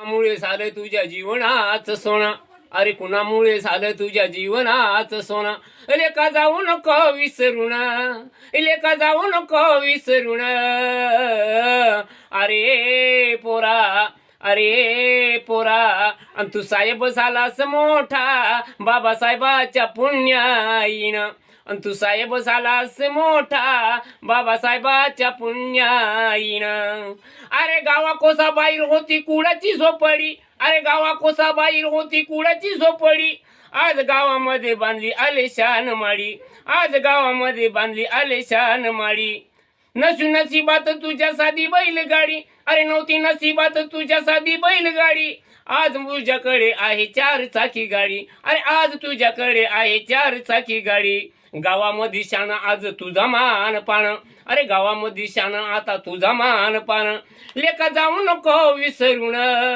कुणामुळे झालं तुझ्या जीवनाचं सोनं, अरे कुणामुळे झालं तुझ्या जीवनाचं सोनं. लेका जाऊ नको विसरून, लेका जाऊ नको विसरून. अरे पोरा, अरे पोरा, आणि तू साहेब झालास मोठा बाबासाहेबाच्या पुण्याईनं. आणि तू साहेब झालास मोठा बाबासाहेबाच्या पुण्याईनं. अरे गावा कोसा बाहेर होती कुडाची झोपडी, अरे गावा कोसा बाहेर होती कुडाची झोपडी. आज गावामध्ये बांधली आलेशान माडी, आज गावामध्ये बांधली आलेशान माडी. नशिबात तुझ्या साधी बैलगाडी, अरे नव्हती नशिबात तुझ्या साधी बैलगाडी. आज तुझ्याकडे आहे 4 चाकी गाडी, अरे आज तुझ्याकडे आहे 4 चाकी गाडी. गावामध्ये शान आज तुझा मान पान, अरे गावामध्ये शान आता तुझा मान पान. लेका जाऊ नको विसरून.